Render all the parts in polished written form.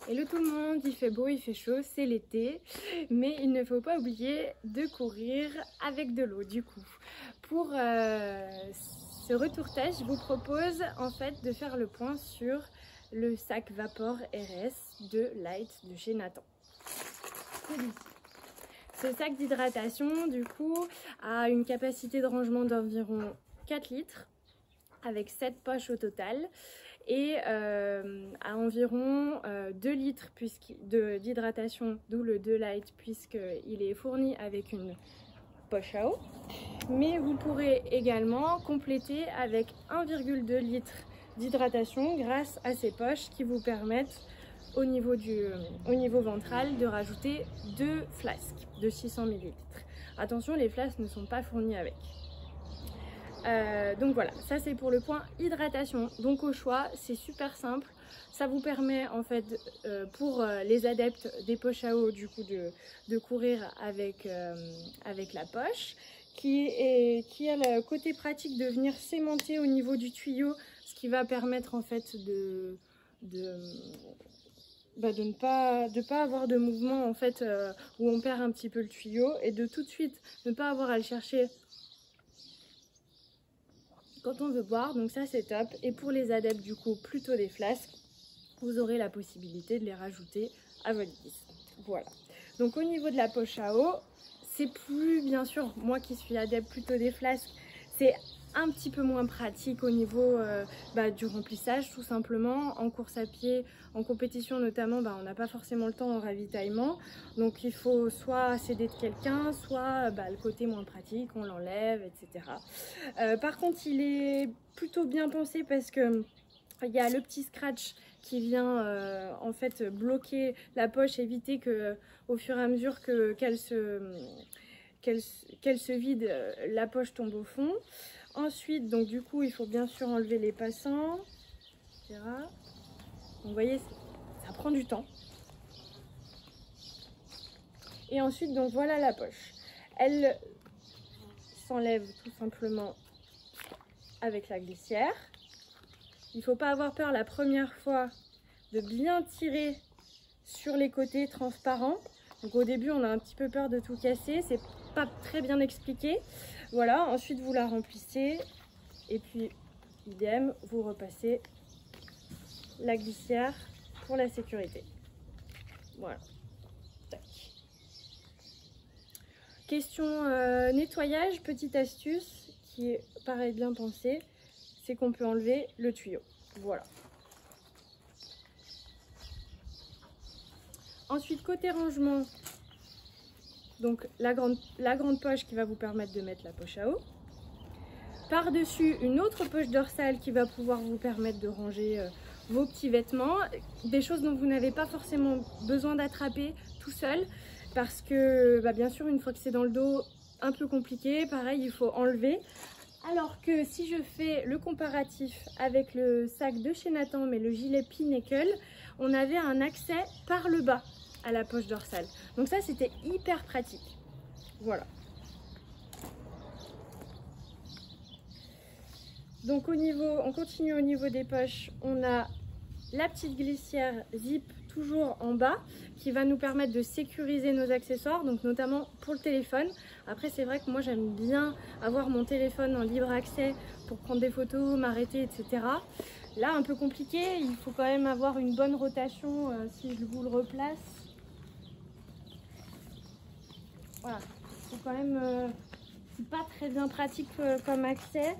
Hello tout le monde, il fait beau, il fait chaud, c'est l'été, mais il ne faut pas oublier de courir avec de l'eau du coup. Pour ce retour test, je vous propose en fait de faire le point sur le sac Vapor RS de Light de chez Nathan. Ce sac d'hydratation du coup a une capacité de rangement d'environ 4 litres avec 7 poches au total et à environ 2 litres d'hydratation, d'où le 2 Light puisqu'il est fourni avec une poche à eau. Mais vous pourrez également compléter avec 1,2 litre d'hydratation grâce à ces poches qui vous permettent au niveau ventral de rajouter 2 flasques de 600 ml. Attention, les flasques ne sont pas fournies avec. Donc voilà, ça c'est pour le point hydratation. Donc au choix, c'est super simple. Ça vous permet en fait pour les adeptes des poches à eau du coup de courir avec la poche qui a le côté pratique de venir s'aimanter au niveau du tuyau, ce qui va permettre en fait de ne pas avoir de mouvement en fait où on perd un petit peu le tuyau et de tout de suite ne pas avoir à le chercher quand on veut boire. Donc ça c'est top. Et pour les adeptes du coup plutôt des flasques, vous aurez la possibilité de les rajouter à votre guise. Voilà. Donc au niveau de la poche à eau, c'est plus, bien sûr, moi qui suis adepte plutôt des flasques, c'est un petit peu moins pratique au niveau du remplissage tout simplement. En course à pied, en compétition notamment, on n'a pas forcément le temps en ravitaillement. Donc il faut soit s'aider de quelqu'un, soit le côté moins pratique, on l'enlève, etc. Par contre, il est plutôt bien pensé parce que il y a le petit scratch qui vient en fait bloquer la poche, éviter que au fur et à mesure qu'elle se vide, la poche tombe au fond. Ensuite, donc du coup, il faut bien sûr enlever les passants, etc. Donc, vous voyez, ça prend du temps. Et ensuite, donc voilà la poche. Elle s'enlève tout simplement avec la glissière. Il ne faut pas avoir peur la première fois de bien tirer sur les côtés transparents. Donc au début, on a un petit peu peur de tout casser. C'est pas très bien expliqué. Voilà, ensuite vous la remplissez. Et puis, idem, vous repassez la glissière pour la sécurité. Voilà. Tac. Question nettoyage, petite astuce qui est pareil bien pensée, c'est qu'on peut enlever le tuyau. Voilà. Ensuite, côté rangement, donc la grande poche qui va vous permettre de mettre la poche à eau. Par-dessus, une autre poche dorsale qui va pouvoir vous permettre de ranger vos petits vêtements. Des choses dont vous n'avez pas forcément besoin d'attraper tout seul. Parce que, bien sûr, une fois que c'est dans le dos, un peu compliqué. Pareil, il faut enlever. Alors que si je fais le comparatif avec le sac de chez Nathan, mais le gilet Pinnacle, on avait un accès par le bas à la poche dorsale. Donc ça, c'était hyper pratique. Voilà. Donc on continue au niveau des poches, on a la petite glissière zip toujours en bas qui va nous permettre de sécuriser nos accessoires, donc notamment pour le téléphone. Après c'est vrai que moi j'aime bien avoir mon téléphone en libre accès pour prendre des photos, m'arrêter, etc. Là un peu compliqué, il faut quand même avoir une bonne rotation si je vous le replace. Voilà, c'est quand même c'est pas très bien pratique comme accès.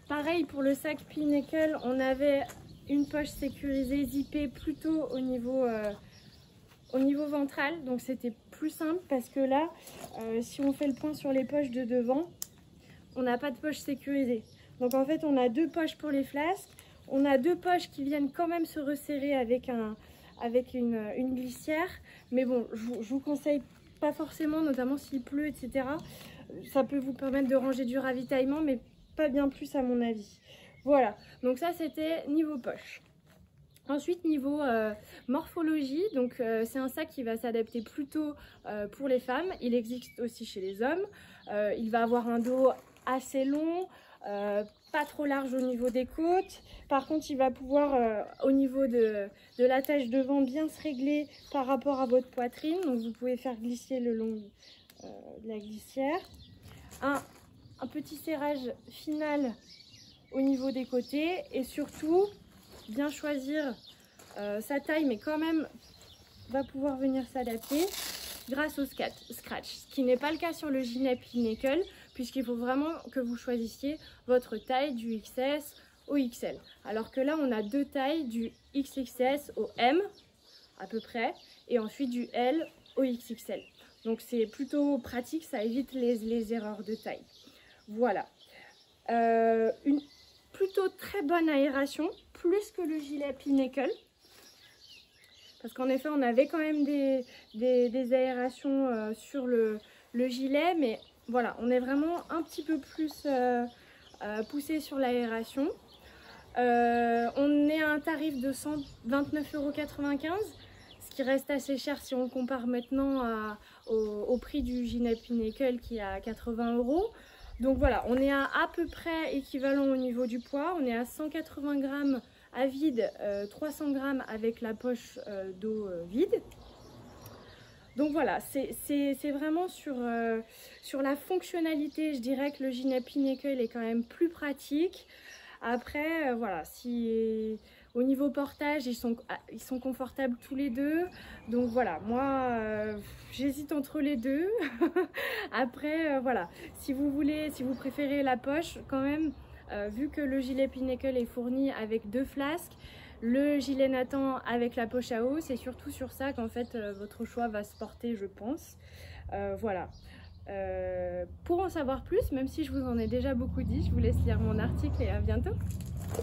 Pareil pour le sac Pinnacle, on avait une poche sécurisée zippée plutôt au niveau ventral, donc c'était plus simple parce que là, si on fait le point sur les poches de devant, on n'a pas de poche sécurisée. Donc en fait, on a 2 poches pour les flasques, on a 2 poches qui viennent quand même se resserrer avec une glissière, mais bon, je vous conseille pas forcément, notamment s'il pleut, etc. Ça peut vous permettre de ranger du ravitaillement, mais pas bien plus à mon avis. Voilà, donc ça c'était niveau poche. Ensuite niveau morphologie, donc c'est un sac qui va s'adapter plutôt pour les femmes. Il existe aussi chez les hommes. Il va avoir un dos assez long, pas trop large au niveau des côtes. Par contre, il va pouvoir, au niveau de l'attache devant, bien se régler par rapport à votre poitrine. Donc, vous pouvez faire glisser le long de la glissière. Un petit serrage final au niveau des côtés. Et surtout, bien choisir sa taille, mais quand même va pouvoir venir s'adapter grâce au scratch. Ce qui n'est pas le cas sur le gilet Pinnacle, puisqu'il faut vraiment que vous choisissiez votre taille du XS au XL. Alors que là, on a deux tailles, du XXS au M à peu près, et ensuite du L au XXL. Donc c'est plutôt pratique, ça évite les erreurs de taille. Voilà. Une plutôt très bonne aération, plus que le gilet Pinnacle. Parce qu'en effet, on avait quand même des aérations sur le gilet, mais voilà, on est vraiment un petit peu plus poussé sur l'aération. On est à un tarif de 129,95 €, ce qui reste assez cher si on compare maintenant au prix du gilet Pinnacle qui est à 80 €. Donc voilà, on est à peu près équivalent au niveau du poids. On est à 180 grammes à vide, 300 grammes avec la poche dos vide. Donc voilà, c'est vraiment sur la fonctionnalité, je dirais que le gilet Pinnacle est quand même plus pratique. Après, voilà, si au niveau portage, ils sont confortables tous les deux. Donc voilà, moi, j'hésite entre les deux. Après, voilà, si vous préférez la poche, quand même, vu que le gilet Pinnacle est fourni avec deux flasques, le gilet Nathan avec la poche à eau, c'est surtout sur ça qu'en fait votre choix va se porter, je pense. Voilà. Pour en savoir plus, même si je vous en ai déjà beaucoup dit, je vous laisse lire mon article et à bientôt.